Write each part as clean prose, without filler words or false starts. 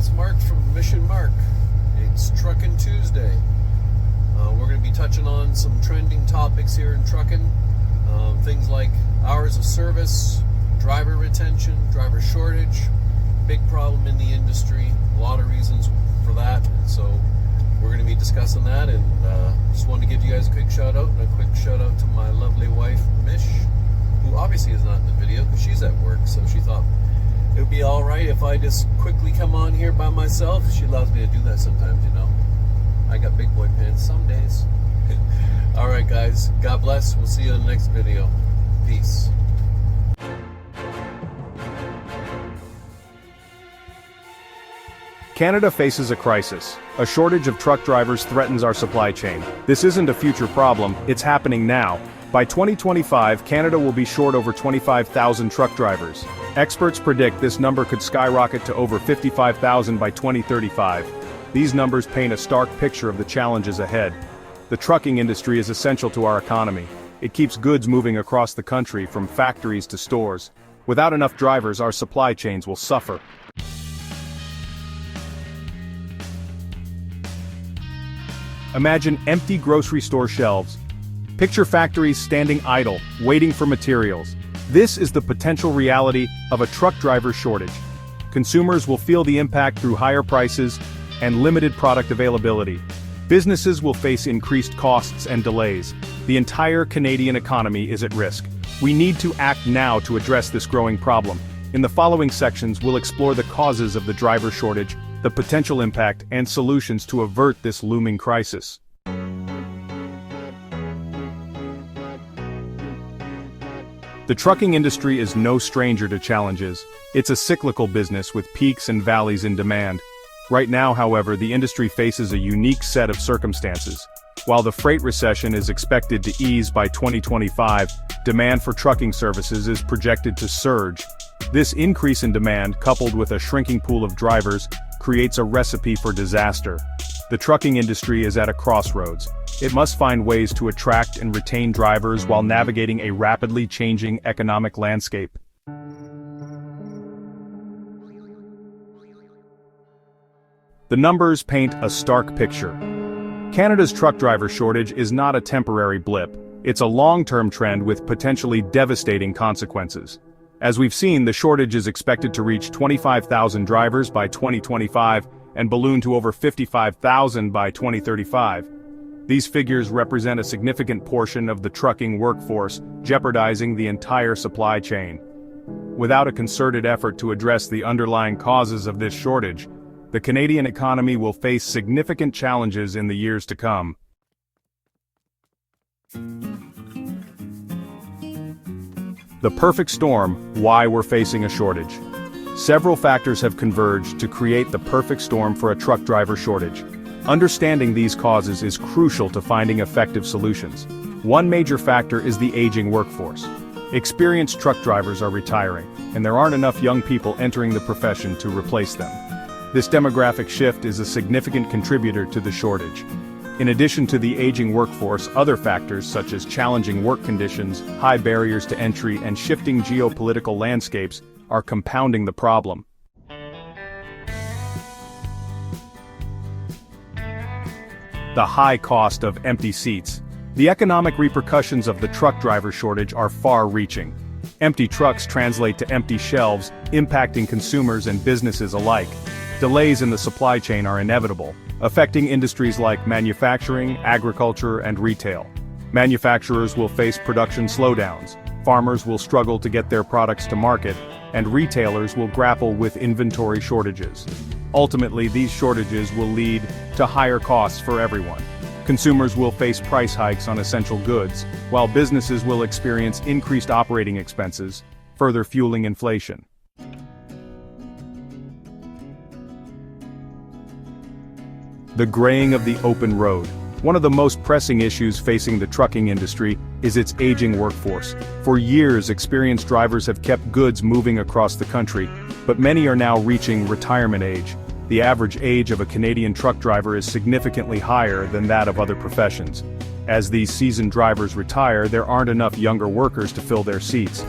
it's Mark from Mission Mark. It's Truckin' Tuesday. We're going to be touching on some trending topics here in trucking. Things like hours of service, driver retention, driver shortage, big problem in the industry, a lot of reasons for that. So we're going to be discussing that, and just wanted to give you guys a quick shout out, and a quick shout out to my lovely wife, Mish, who obviously is not in the video because she's at work, so she thought it would be alright if I just quickly come on here by myself. She allows me to do that sometimes, you know. I got big boy pants some days. Alright guys, God bless. We'll see you in the next video. Peace. Canada faces a crisis. A shortage of truck drivers threatens our supply chain. This isn't a future problem, it's happening now. By 2025, Canada will be short over 25,000 truck drivers. Experts predict this number could skyrocket to over 55,000 by 2035. These numbers paint a stark picture of the challenges ahead. The trucking industry is essential to our economy. It keeps goods moving across the country from factories to stores. Without enough drivers, our supply chains will suffer. Imagine empty grocery store shelves. Picture factories standing idle, waiting for materials. This is the potential reality of a truck driver shortage. Consumers will feel the impact through higher prices and limited product availability. Businesses will face increased costs and delays. The entire Canadian economy is at risk. We need to act now to address this growing problem. In the following sections, we'll explore the causes of the driver shortage, the potential impact, and solutions to avert this looming crisis. The trucking industry is no stranger to challenges. It's a cyclical business with peaks and valleys in demand. Right now, however, the industry faces a unique set of circumstances. While the freight recession is expected to ease by 2025, demand for trucking services is projected to surge. This increase in demand, coupled with a shrinking pool of drivers, creates a recipe for disaster. The trucking industry is at a crossroads. It must find ways to attract and retain drivers while navigating a rapidly changing economic landscape. The numbers paint a stark picture. Canada's truck driver shortage is not a temporary blip. It's a long-term trend with potentially devastating consequences. As we've seen, the shortage is expected to reach 25,000 drivers by 2025 and balloon to over 55,000 by 2035. These figures represent a significant portion of the trucking workforce, jeopardizing the entire supply chain. Without a concerted effort to address the underlying causes of this shortage, the Canadian economy will face significant challenges in the years to come. The perfect storm: why we're facing a shortage. Several factors have converged to create the perfect storm for a truck driver shortage. Understanding these causes is crucial to finding effective solutions. One major factor is the aging workforce. Experienced truck drivers are retiring, and there aren't enough young people entering the profession to replace them. This demographic shift is a significant contributor to the shortage. In addition to the aging workforce, other factors such as challenging work conditions, high barriers to entry, and shifting geopolitical landscapes are compounding the problem. The high cost of empty seats. The economic repercussions of the truck driver shortage are far-reaching. Empty trucks translate to empty shelves, impacting consumers and businesses alike. Delays in the supply chain are inevitable, affecting industries like manufacturing, agriculture, and retail. Manufacturers will face production slowdowns, farmers will struggle to get their products to market, and retailers will grapple with inventory shortages. Ultimately, these shortages will lead to higher costs for everyone. Consumers will face price hikes on essential goods, while businesses will experience increased operating expenses, further fueling inflation. The graying of the open road. One of the most pressing issues facing the trucking industry is its aging workforce. For years, experienced drivers have kept goods moving across the country, but many are now reaching retirement age. The average age of a Canadian truck driver is significantly higher than that of other professions. As these seasoned drivers retire, there aren't enough younger workers to fill their seats.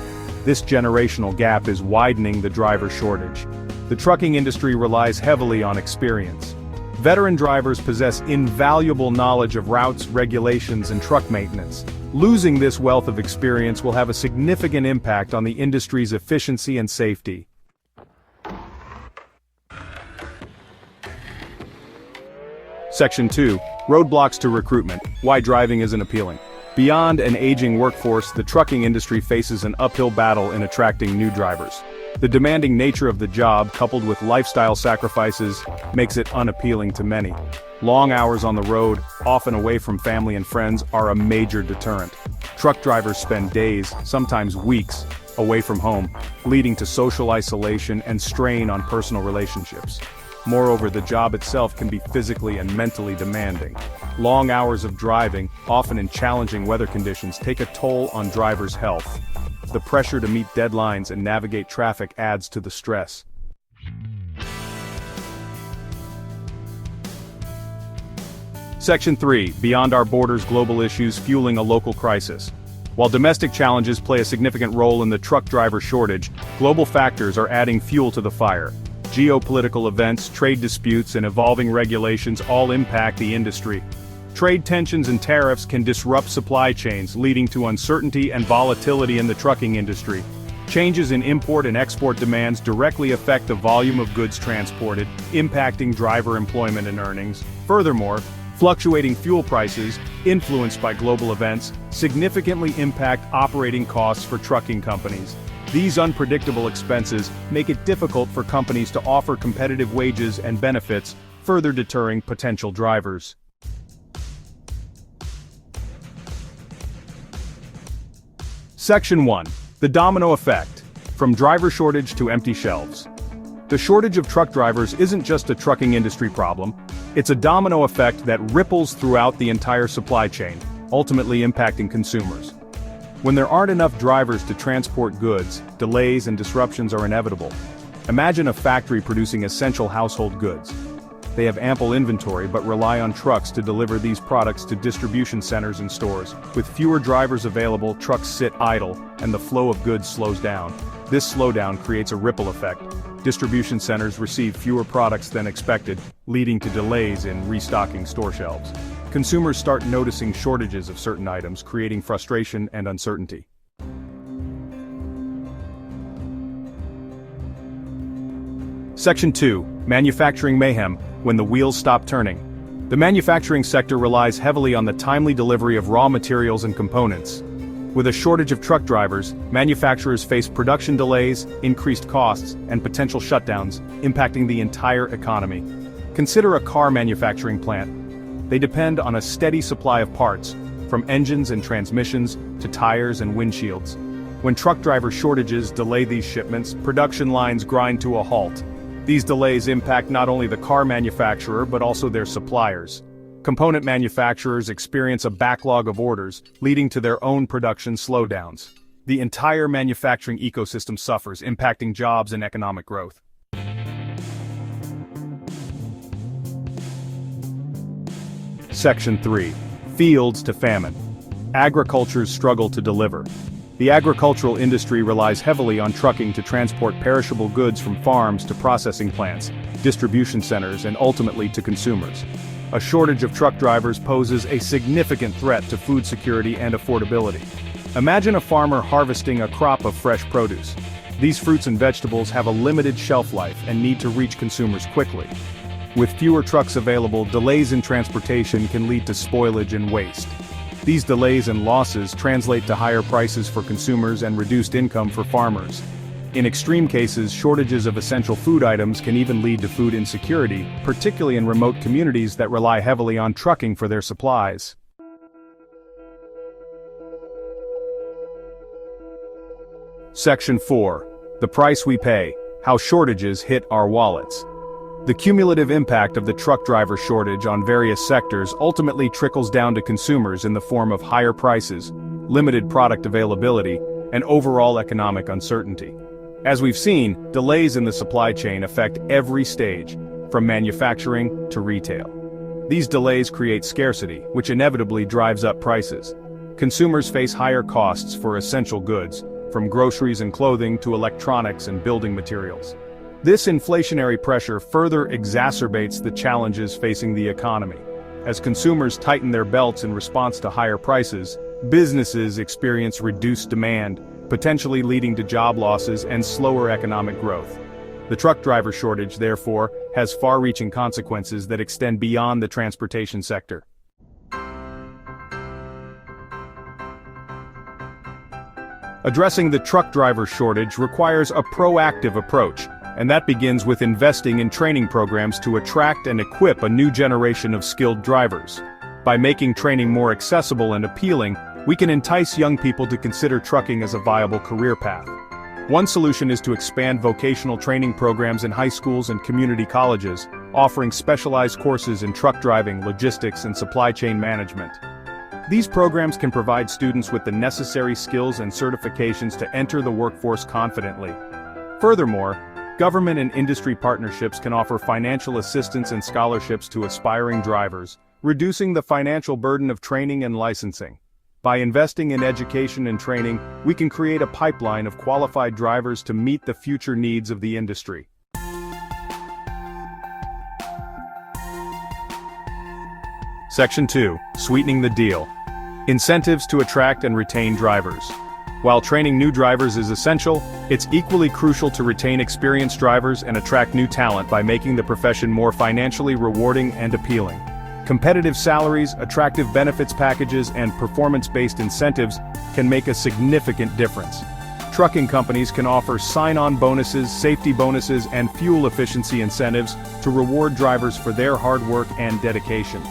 This generational gap is widening the driver shortage. the trucking industry relies heavily on experience. Veteran drivers possess invaluable knowledge of routes, regulations, and truck maintenance. Losing this wealth of experience will have a significant impact on the industry's efficiency and safety. Section 2. Roadblocks to recruitment. Why driving isn't appealing. Beyond an aging workforce, the trucking industry faces an uphill battle in attracting new drivers. The demanding nature of the job, coupled with lifestyle sacrifices, makes it unappealing to many. Long hours on the road, often away from family and friends, are a major deterrent. Truck drivers spend days, sometimes weeks, away from home, leading to social isolation and strain on personal relationships. Moreover, the job itself can be physically and mentally demanding. Long hours of driving, often in challenging weather conditions, take a toll on drivers' health. The pressure to meet deadlines and navigate traffic adds to the stress. Section 3. Beyond our borders, global issues fueling a local crisis. While domestic challenges play a significant role in the truck driver shortage, global factors are adding fuel to the fire. Geopolitical events, trade disputes, and evolving regulations all impact the industry. Trade tensions and tariffs can disrupt supply chains, leading to uncertainty and volatility in the trucking industry. Changes in import and export demands directly affect the volume of goods transported, impacting driver employment and earnings. Furthermore, fluctuating fuel prices, influenced by global events, significantly impact operating costs for trucking companies. These unpredictable expenses make it difficult for companies to offer competitive wages and benefits, further deterring potential drivers. Section 1. The domino effect. From driver shortage to empty shelves. The shortage of truck drivers isn't just a trucking industry problem, it's a domino effect that ripples throughout the entire supply chain, ultimately impacting consumers. When there aren't enough drivers to transport goods, delays and disruptions are inevitable. Imagine a factory producing essential household goods. They have ample inventory but rely on trucks to deliver these products to distribution centers and stores. With fewer drivers available, trucks sit idle, and the flow of goods slows down. This slowdown creates a ripple effect. Distribution centers receive fewer products than expected, leading to delays in restocking store shelves. Consumers start noticing shortages of certain items, creating frustration and uncertainty. Section 2. Manufacturing mayhem. When the wheels stop turning. The manufacturing sector relies heavily on the timely delivery of raw materials and components. With a shortage of truck drivers, manufacturers face production delays, increased costs, and potential shutdowns, impacting the entire economy. Consider a car manufacturing plant. They depend on a steady supply of parts, from engines and transmissions to tires and windshields. When truck driver shortages delay these shipments, production lines grind to a halt. These delays impact not only the car manufacturer but also their suppliers. Component manufacturers experience a backlog of orders, leading to their own production slowdowns. The entire manufacturing ecosystem suffers, impacting jobs and economic growth. Section 3. Fields to famine. Agriculture's struggle to deliver. The agricultural industry relies heavily on trucking to transport perishable goods from farms to processing plants, distribution centers, and ultimately to consumers. A shortage of truck drivers poses a significant threat to food security and affordability. Imagine a farmer harvesting a crop of fresh produce. These fruits and vegetables have a limited shelf life and need to reach consumers quickly. With fewer trucks available, delays in transportation can lead to spoilage and waste. These delays and losses translate to higher prices for consumers and reduced income for farmers. In extreme cases, shortages of essential food items can even lead to food insecurity, particularly in remote communities that rely heavily on trucking for their supplies. Section 4. The price we pay. How shortages hit our wallets. The cumulative impact of the truck driver shortage on various sectors ultimately trickles down to consumers in the form of higher prices, limited product availability, and overall economic uncertainty. As we've seen, delays in the supply chain affect every stage, from manufacturing to retail. These delays create scarcity, which inevitably drives up prices. Consumers face higher costs for essential goods, from groceries and clothing to electronics and building materials. This inflationary pressure further exacerbates the challenges facing the economy. As consumers tighten their belts in response to higher prices, businesses experience reduced demand, potentially leading to job losses and slower economic growth. The truck driver shortage, therefore, has far-reaching consequences that extend beyond the transportation sector. Addressing the truck driver shortage requires a proactive approach, and that begins with investing in training programs to attract and equip a new generation of skilled drivers. By making training more accessible and appealing, we can entice young people to consider trucking as a viable career path. One solution is to expand vocational training programs in high schools and community colleges, offering specialized courses in truck driving, logistics, and supply chain management. These programs can provide students with the necessary skills and certifications to enter the workforce confidently. Furthermore, government and industry partnerships can offer financial assistance and scholarships to aspiring drivers, reducing the financial burden of training and licensing. By investing in education and training, we can create a pipeline of qualified drivers to meet the future needs of the industry. Section 2. Sweetening the deal. Incentives to attract and retain drivers. While training new drivers is essential, it's equally crucial to retain experienced drivers and attract new talent by making the profession more financially rewarding and appealing. Competitive salaries, attractive benefits packages, and performance-based incentives can make a significant difference. Trucking companies can offer sign-on bonuses, safety bonuses, and fuel efficiency incentives to reward drivers for their hard work and dedication.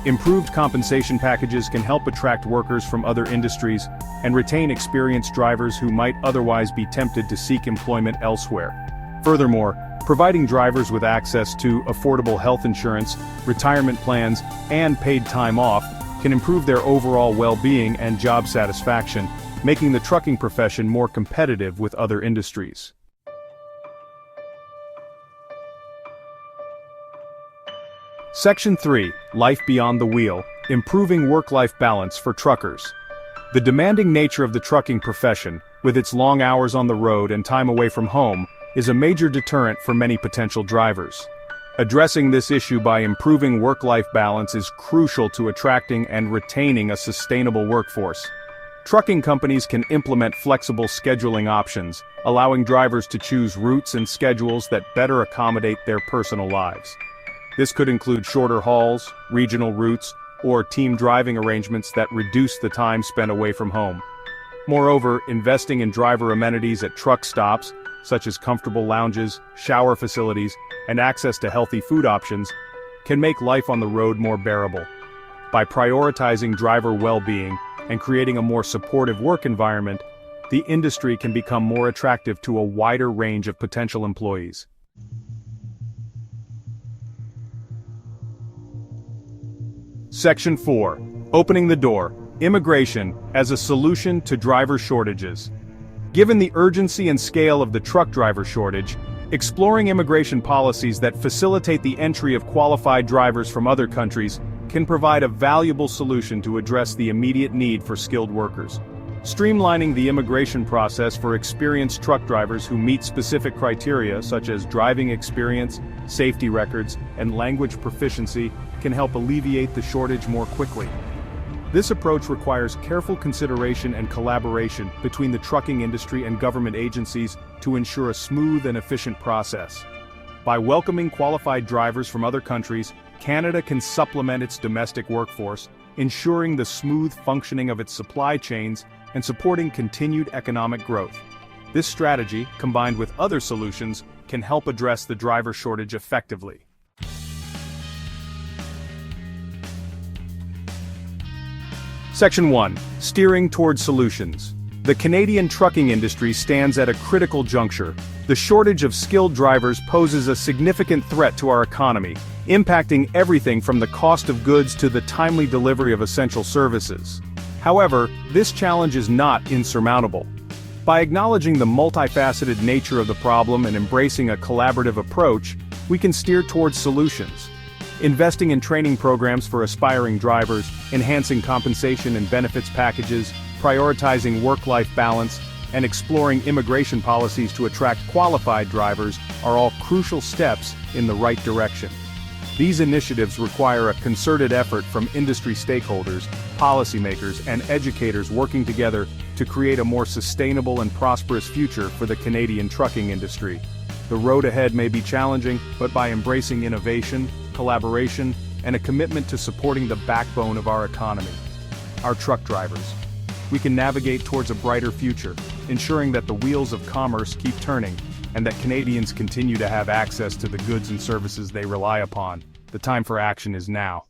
Improved compensation packages can help attract workers from other industries and retain experienced drivers who might otherwise be tempted to seek employment elsewhere. Furthermore, providing drivers with access to affordable health insurance, retirement plans, and paid time off can improve their overall well-being and job satisfaction, making the trucking profession more competitive with other industries. Section 3. Life Beyond the Wheel. Improving work-life balance for truckers. The demanding nature of the trucking profession, with its long hours on the road and time away from home, is a major deterrent for many potential drivers. Addressing this issue by improving work-life balance is crucial to attracting and retaining a sustainable workforce. Trucking companies can implement flexible scheduling options, allowing drivers to choose routes and schedules that better accommodate their personal lives. This could include shorter hauls, regional routes, or team driving arrangements that reduce the time spent away from home. Moreover, investing in driver amenities at truck stops, such as comfortable lounges, shower facilities, and access to healthy food options, can make life on the road more bearable. By prioritizing driver well-being and creating a more supportive work environment, the industry can become more attractive to a wider range of potential employees. Section 4. Opening the door. Immigration as a solution to driver shortages. Given the urgency and scale of the truck driver shortage, exploring immigration policies that facilitate the entry of qualified drivers from other countries can provide a valuable solution to address the immediate need for skilled workers. Streamlining the immigration process for experienced truck drivers who meet specific criteria such as driving experience, safety records, and language proficiency can help alleviate the shortage more quickly. This approach requires careful consideration and collaboration between the trucking industry and government agencies to ensure a smooth and efficient process. By welcoming qualified drivers from other countries, Canada can supplement its domestic workforce, ensuring the smooth functioning of its supply chains and supporting continued economic growth. This strategy, combined with other solutions, can help address the driver shortage effectively. Section 1. Steering toward solutions. The Canadian trucking industry stands at a critical juncture. The shortage of skilled drivers poses a significant threat to our economy, impacting everything from the cost of goods to the timely delivery of essential services. However, this challenge is not insurmountable. By acknowledging the multifaceted nature of the problem and embracing a collaborative approach, we can steer towards solutions. Investing in training programs for aspiring drivers, enhancing compensation and benefits packages, prioritizing work-life balance, and exploring immigration policies to attract qualified drivers are all crucial steps in the right direction. These initiatives require a concerted effort from industry stakeholders, policymakers, and educators working together to create a more sustainable and prosperous future for the Canadian trucking industry. The road ahead may be challenging, but by embracing innovation, collaboration, and a commitment to supporting the backbone of our economy, our truck drivers, we can navigate towards a brighter future, ensuring that the wheels of commerce keep turning, and that Canadians continue to have access to the goods and services they rely upon. The time for action is now.